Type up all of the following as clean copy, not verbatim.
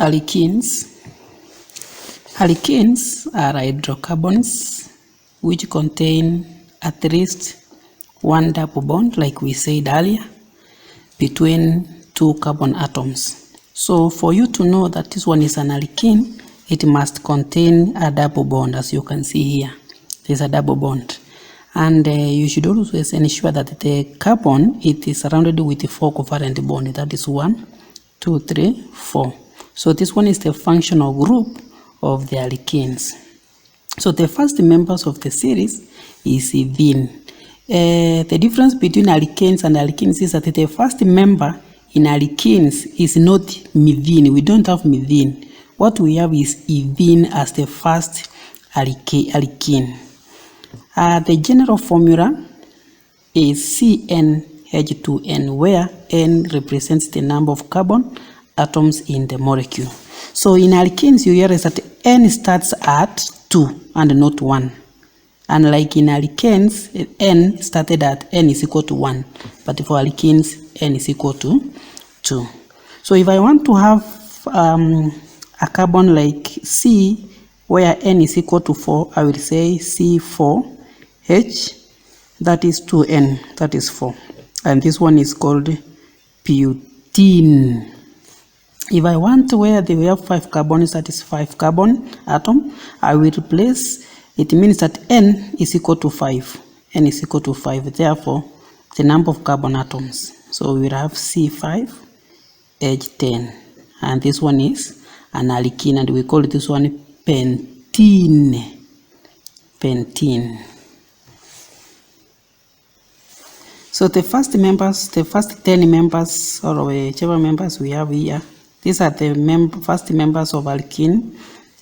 Alkenes. Alkenes are hydrocarbons which contain at least one double bond, like we said earlier, between two carbon atoms. So for you to know that this one is an alkene, it must contain a double bond. As you can see here, there's a double bond. And you should always ensure that the carbon, it is surrounded with a 4 covalent bond. That is 1, 2, 3, 4. So this one is the functional group of the alkenes. So the first members of the series is ethene. The difference between alkenes and alkenes is that the first member in alkenes is not methene. We don't have methene. What we have is ethene as the first alkene. The general formula is CnH2n, where N represents the number of carbon atoms in the molecule. So in alkenes, you realize that N starts at 2 and not 1. Unlike in alkenes, N started at N is equal to 1. But for alkenes, N is equal to 2. So if I want to have a carbon like C, where N is equal to 4, I will say C4H, that is 2N, that is 4. And this one is called butene. If I want where we have 5 carbons, that is 5 carbon atom, I will replace, it means that N is equal to 5. N is equal to 5, therefore the number of carbon atoms. So we will have C5H10. And this one is an alkene, and we call this one pentene. Pentene. So the first members, the first 10 members, or whichever members we have here, these are the first members of alkene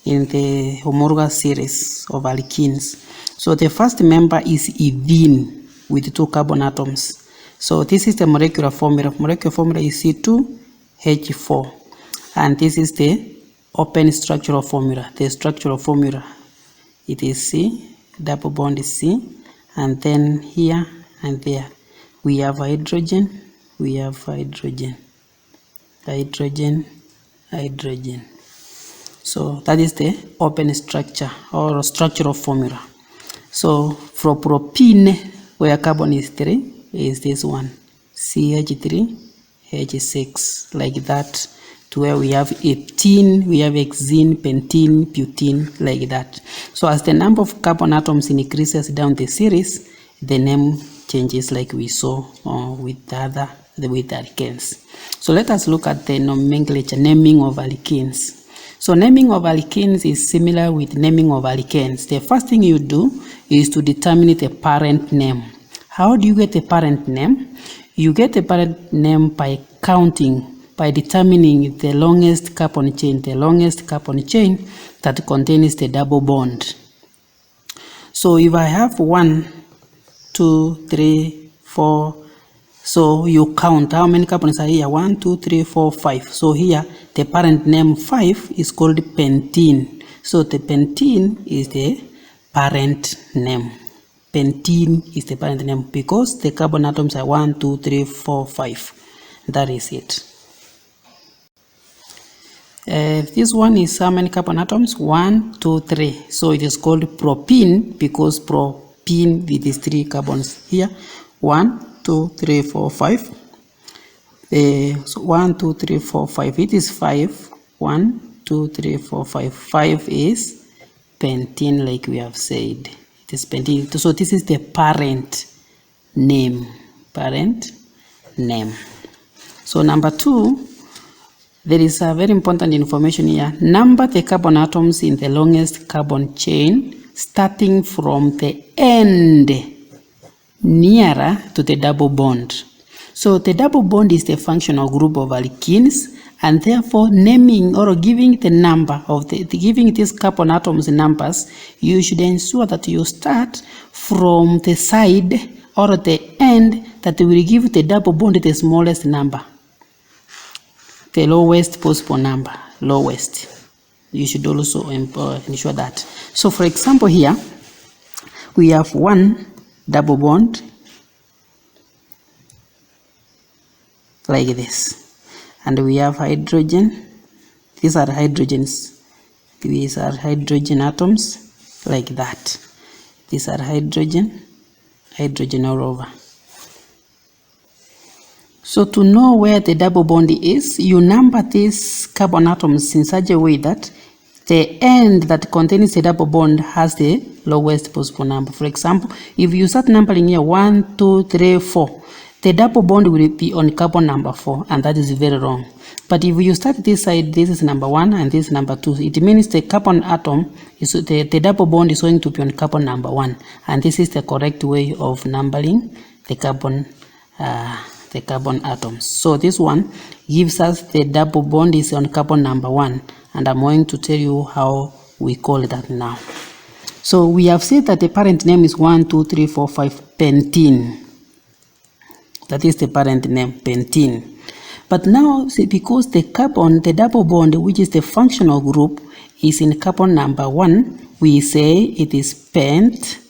in the homologous series of alkenes. So the first member is ethene with 2 carbon atoms. So this is the molecular formula. Molecular formula is C2H4. And this is the open structural formula. The structural formula, it is C, double bond is C, and then here and there we have hydrogen, we have hydrogen, hydrogen, hydrogen. So that is the open structure or structural formula. So for propene, where carbon is 3, is this one, CH3H6, like that, to where we have ethene, we have hexene, pentene, butene, like that. So as the number of carbon atoms increases down the series, the name changes, like we saw with the alkenes. So let us look at the nomenclature, naming of alkenes. So naming of alkenes is similar with naming of alkenes. The first thing you do is to determine the parent name. How do you get the parent name? You get the parent name by counting, by determining the longest carbon chain, that contains the double bond. So if I have 1, 2, 3, 4, so you count how many carbons are here, 1, 2, 3, 4, 5. So here the parent name 5 is called pentene. So the pentene is the parent name. Pentene is the parent name because the carbon atoms are 1, 2, 3, 4, 5. That is it. This one is how many carbon atoms? 1, 2, 3. So it is called propene because propene with these 3 carbons here. 1, 2, 3, 4, 5. So 1, 2, 3, 4, 5. It is 5. 1, 2, 3, 4, 5. 5 is pentene, like we have said. It is pentene. So this is the parent name. Parent name. So number 2. There is a very important information here. Number the carbon atoms in the longest carbon chain starting from the end nearer to the double bond. So the double bond is the functional group of alkenes, and therefore naming or giving the number of giving these carbon atoms numbers, you should ensure that you start from the side or the end that will give the double bond the smallest number. The lowest possible number, lowest. You should also ensure that. So for example here, we have 1 double bond like this. And we have hydrogen, These are hydrogens. These are hydrogen atoms, like that. These are hydrogen all over. So to know where the double bond is, you number these carbon atoms in such a way that the end that contains the double bond has the lowest possible number. For example, if you start numbering here 1, 2, 3, 4, the double bond will be on carbon number 4, and that is very wrong. But if you start this side, this is number 1 and this is number 2, it means the carbon atom is the double bond is going to be on carbon number 1, and this is the correct way of numbering the carbon atoms. So this one gives us the double bond is on carbon number 1, and I'm going to tell you how we call that now. So we have said that the parent name is 1, 2, 3, 4, 5 pentene. That is the parent name, pentene. But now, see, because the double bond, which is the functional group, is in carbon number 1, we say it is pent-1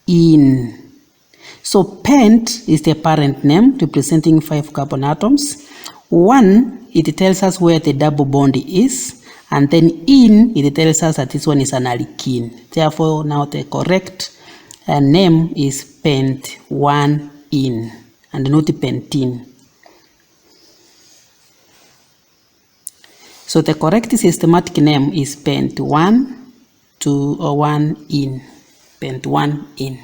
in. So pent is the parent name representing 5 carbon atoms. 1, it tells us where the double bond is, and then in, it tells us that this one is an alkene. Therefore, now the correct name is pent-1 in, and not pentene. So the correct systematic name is pent-1 in, pent-1 in.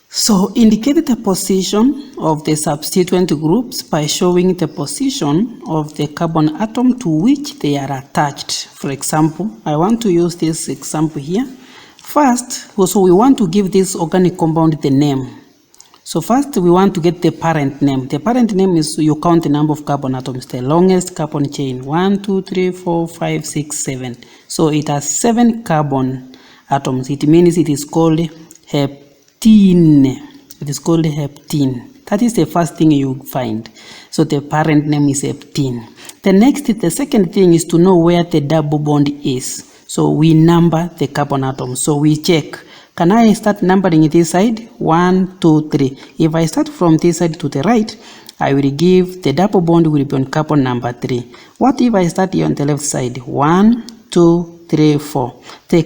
So indicate the position of the substituent groups by showing the position of the carbon atom to which they are attached. For example, I want to use this example here. First, also we want to give this organic compound the name. So first we want to get the parent name. The parent name is, you count the number of carbon atoms, the longest carbon chain, 1, 2, 3, 4, 5, 6, 7. So it has 7 carbon atoms. It means it is called heptene. It is called heptene. That is the first thing you find. So the parent name is heptene. The second thing is to know where the double bond is. So we number the carbon atoms. So we check. Can I start numbering this side? 1, 2, 3. If I start from this side to the right, I will give the double bond will be on carbon number 3. What if I start here on the left side? 1, 2, 3, 4. The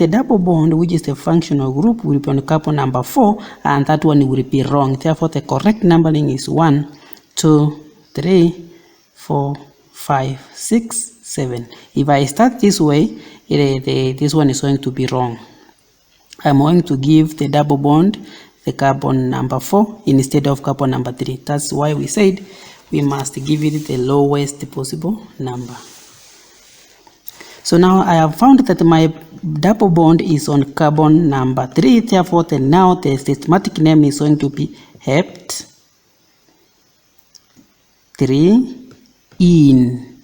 double bond, which is the functional group, will be on carbon number 4, and that one will be wrong. Therefore, the correct numbering is 1, 2, 3, 4, 5, 6, 7. If I start this way, this one is going to be wrong. I'm going to give the double bond the carbon number 4 instead of carbon number 3. That's why we said we must give it the lowest possible number. So now I have found that my double bond is on carbon number 3. Therefore, now the systematic name is going to be hept3 in.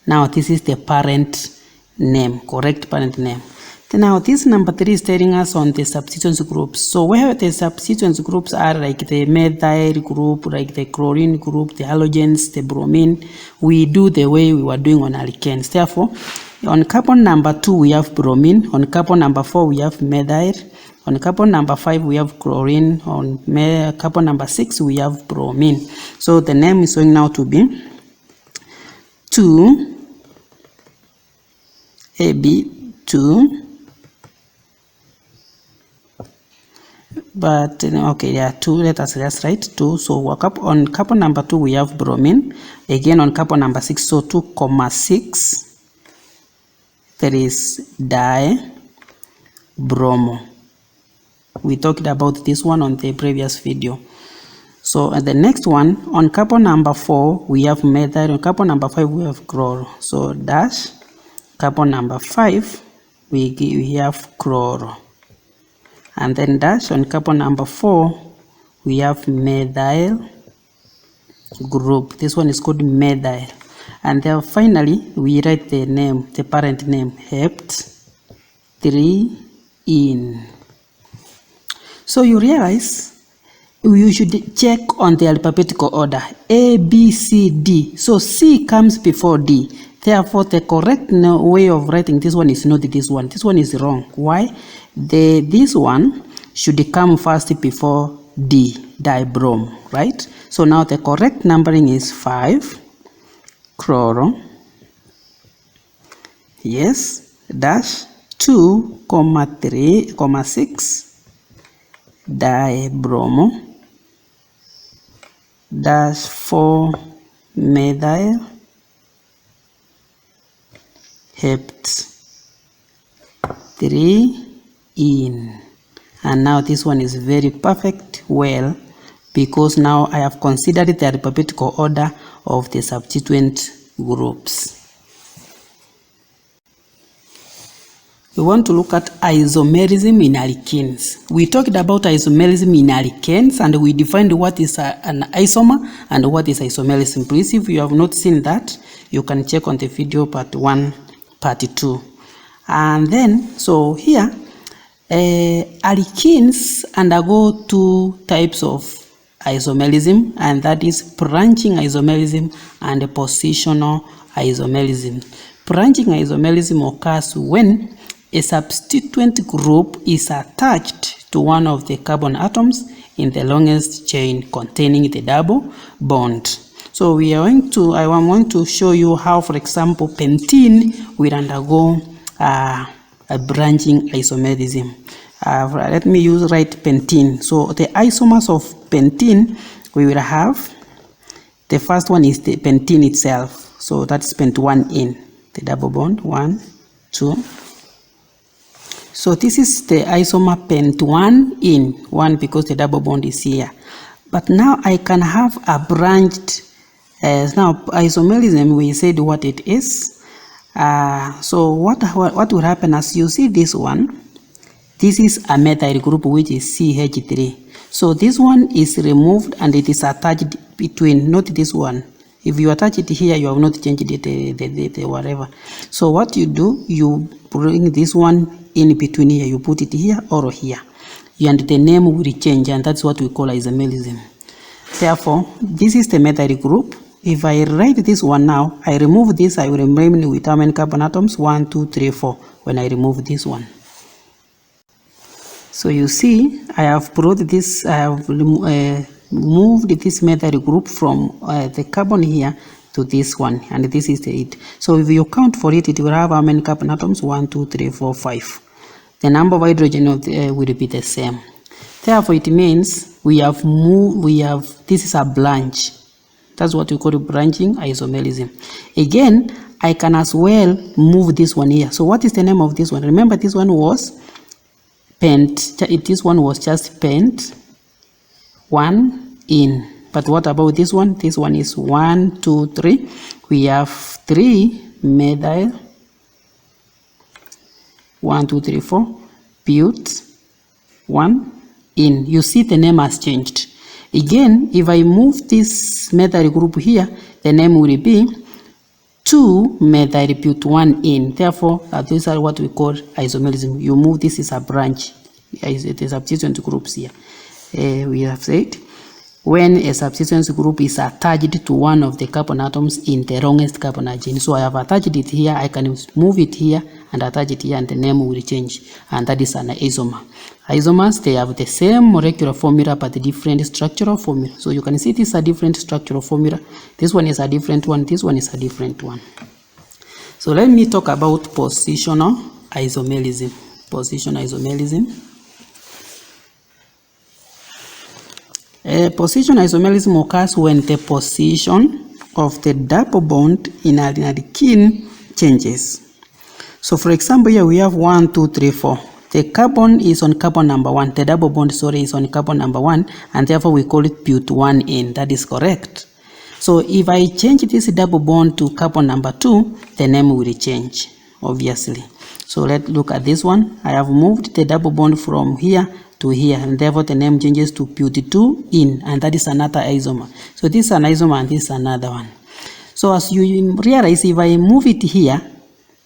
Now this is the parent name, correct parent name. Now this number 3 is telling us on the substituents groups. So where the substituents groups are like the methyl group, like the chlorine group, the halogens, the bromine, we do the way we were doing on alkenes. Therefore, on carbon number 2 we have bromine, on carbon number 4 we have methyl, on carbon number 5 we have chlorine, on carbon number 6 we have bromine. So the name is going now to be 2AB2. But okay, there are 2, let us just write 2. So on carbon number 2 we have bromine, again on carbon number 6, so 2,6 there is di-bromo. We talked about this one on the previous video. So the next one, on carbon number 4 we have methyl, on carbon number 5 we have chloro. So dash carbon number 5 we have chloro, and then dash on carbon number 4 we have methyl group. This one is called methyl, and then finally we write the name, the parent name, hept3 in. So you realize you should check on the alphabetical order, A, B, C, D. So C comes before D. Therefore, the correct way of writing this one is not this one. This one is wrong. Why? This one should come first before D, dibrom, right? So now the correct numbering is 5 chloro, yes, dash 2, 3, 6 dibromo, dash 4 methyl hept 3 in. And now this one is very perfect, well, because now I have considered the alphabetical order of the substituent groups. We want to look at isomerism in alkenes. We talked about isomerism in alkenes and we defined what is an isomer and what is isomerism. Please, if you have not seen that, you can check on the video part 1, part 2. And then, so here, alkenes undergo two types of isomerism, and that is branching isomerism and positional isomerism. Branching isomerism occurs when a substituent group is attached to one of the carbon atoms in the longest chain containing the double bond. So I am going to show you how, for example, pentene will undergo a branching isomerism. Let me write pentene. So the isomers of pentene, we will have, the first one is the pentene itself. So that's pent1 in, the double bond, 1, 2. So this is the isomer pent1 in, 1 because the double bond is here. But now I can have a branched, now isomerism, we said what it is. So what will happen as you see this one, this is a methyl group which is CH3. So this one is removed and it is attached between, not this one. If you attach it here, you have not changed it, the whatever. So what you do, you bring this one in between here, you put it here or here, and the name will change, and that's what we call isomerism. Therefore, this is the methyl group. If I write this one now, I remove this, I will remain with how many carbon atoms? 1, 2, 3, 4 when I remove this one. So you see, I have brought this, I have moved this methyl group from the carbon here to this one, and this is the 8. So if you count for it, it will have how many carbon atoms? 1, 2, 3, 4, 5. The number of hydrogen will be the same. Therefore, it means we have moved, this is a branch. That's what we call branching isomerism. Again, I can as well move this one here. So what is the name of this one? Remember, this one was pent. This one was just pent 1 in. But what about this one? This one is 1, 2, 3. We have 3 methyl. 1, 2, 3, 4. But 1 in. You see the name has changed. Again, if I move this methyl group here, the name will be 2 methyl but 1 in. Therefore, these are what we call isomerism. You move this is a branch. It is substituent groups here. We have said when a substituent group is attached to one of the carbon atoms in the longest carbon chain. So I have attached it here, I can move it here and attach it here, and the name will change, and that is an isomer. Isomers, they have the same molecular formula but different structural formula. So you can see this is a different structural formula. This one is a different one, this one is a different one. So let me talk about positional isomerism. Positional isomerism. Position isomerism occurs when the position of the double bond in an alkene changes. So for example, here we have 1, 2, 3, 4. The carbon is on carbon number 1. The double bond, is on carbon number 1, and therefore we call it but1 in. That is correct. So if I change this double bond to carbon number 2, the name will change, obviously. So let's look at this one. I have moved the double bond from here to here, and therefore the name changes to but2 in, and that is another isomer. So this is an isomer and this is another one. So as you realize, if I move it here,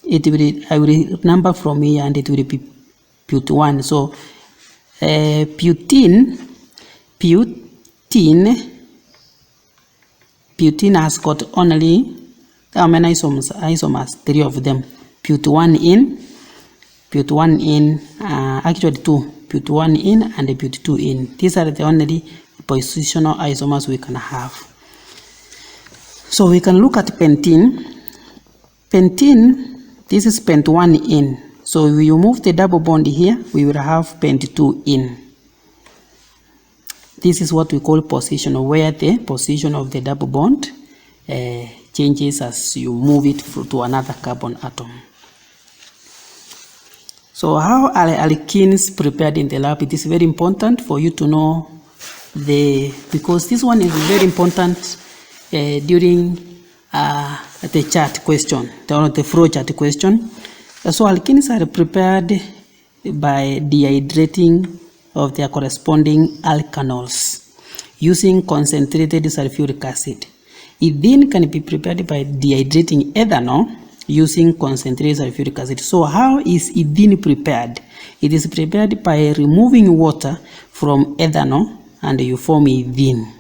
I will number from here and it will be but1. So butene has got only how many isomers? 3 of them. But1 in, actually 2. but1 in and but2 in. These are the only positional isomers we can have. So we can look at pentene. Pentene, this is pent1 in. So if you move the double bond here, we will have pent2 in. This is what we call positional, where the position of the double bond changes as you move it to another carbon atom. So how are alkenes prepared in the lab? It is very important for you to know because this one is very important during the chart question, the flow chart question. So alkenes are prepared by dehydrating of their corresponding alkanols using concentrated sulfuric acid. Ethene can be prepared by dehydrating ethanol using concentrated sulfuric acid. So how is ethene prepared? It is prepared by removing water from ethanol and you form ethene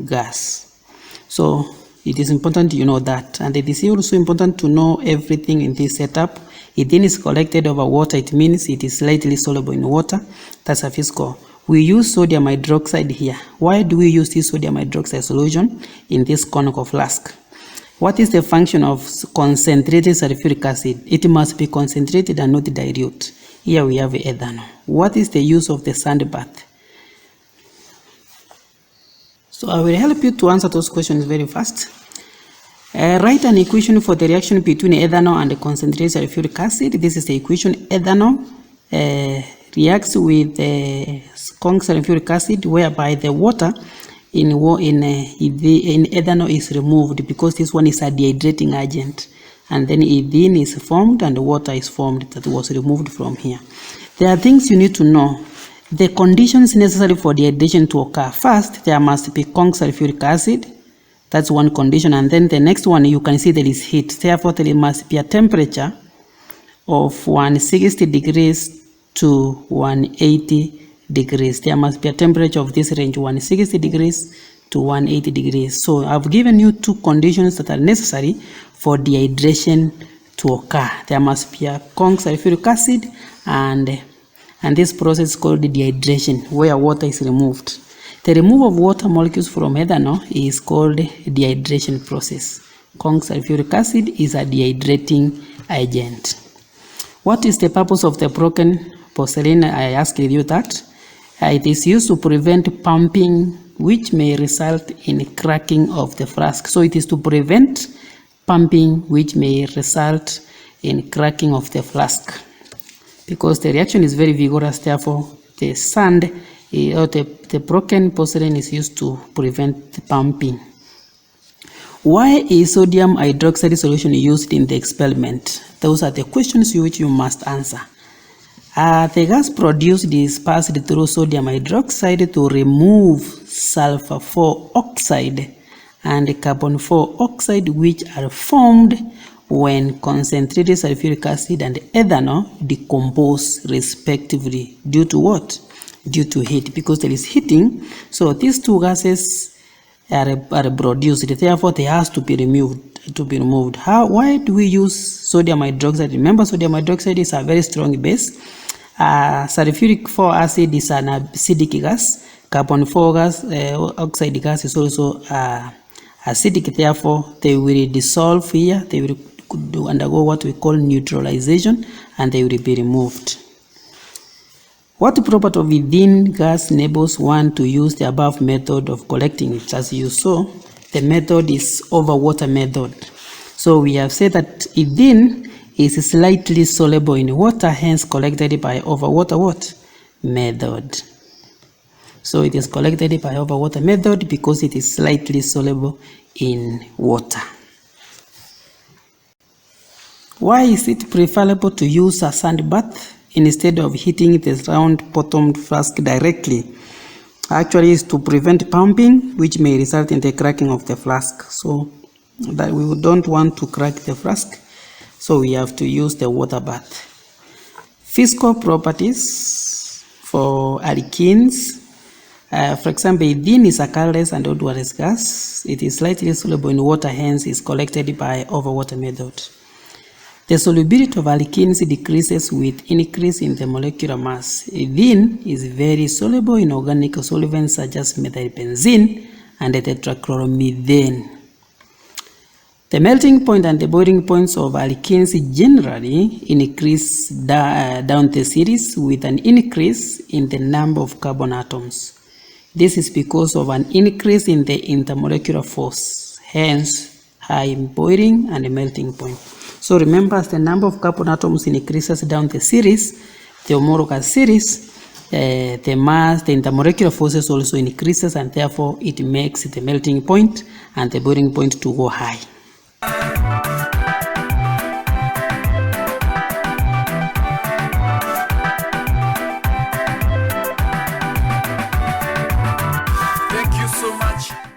gas. So it is important you know that, and it is also important to know everything in this setup. Ethene is collected over water. It means it is slightly soluble in water. That's a physical. We use sodium hydroxide here. Why do we use this sodium hydroxide solution in this conical flask? What is the function of concentrated sulfuric acid? It must be concentrated and not dilute. Here we have ethanol. What is the use of the sand bath? So I will help you to answer those questions very fast. Write an equation for the reaction between ethanol and concentrated sulfuric acid. This is the equation. Ethanol reacts with sulfuric acid, whereby the water in ethanol is removed, because this one is a dehydrating agent, and then ethene is formed and water is formed that was removed from here. There are things you need to know. The conditions necessary for dehydration to occur. First, there must be sulfuric acid. That's one condition, and then the next one, you can see there is heat. Therefore, there must be a temperature of 160 degrees to 180 degrees. There must be a temperature of this range, 160 degrees to 180 degrees. So I've given you two conditions that are necessary for dehydration to occur. There must be a sulfuric acid and this process is called dehydration, where water is removed. The removal of water molecules from ethanol is called dehydration process. Sulfuric acid is a dehydrating agent. What is the purpose of the broken porcelain? I asked you that. It is used to prevent pumping, which may result in cracking of the flask. So it is to prevent pumping, which may result in cracking of the flask. Because the reaction is very vigorous, therefore the sand or the broken porcelain is used to prevent the pumping. Why is sodium hydroxide solution used in the experiment? Those are the questions which you must answer. The gas produced is passed through sodium hydroxide to remove sulfur 4 oxide and carbon 4 oxide, which are formed when concentrated sulfuric acid and ethanol decompose respectively. Due to what? Due to heat, because there is heating. So these two gases are produced, therefore they has to be removed. Why do we use sodium hydroxide? Remember, sodium hydroxide is a very strong base. Sulfuric 4 acid is an acidic gas. Carbon 4 oxide gas is also acidic, therefore they will dissolve here. They will undergo what we call neutralization and they will be removed. What property of ethene gas enables one to use the above method of collecting it? As you saw, the method is over water method. So we have said that ethene is slightly soluble in water, hence collected by over water method. So it is collected by over water method because it is slightly soluble in water. Why is it preferable to use a sand bath instead of heating the round bottomed flask directly? Actually, is to prevent pumping, which may result in the cracking of the flask. So that we don't want to crack the flask, so we have to use the water bath. Physical properties for alkenes. For example, ethene is a colorless and odorless gas. It is slightly soluble in water, hence is collected by over water method. The solubility of alkenes decreases with increase in the molecular mass. Ethene is very soluble in organic solvents such as methylbenzene and tetrachloromethane. The melting point and the boiling points of alkenes generally increase down the series with an increase in the number of carbon atoms. This is because of an increase in the intermolecular force, hence high boiling and melting point. So remember, as the number of carbon atoms increases down the series, the homologous series, the mass, the intermolecular forces also increases, and therefore it makes the melting point and the boiling point to go high.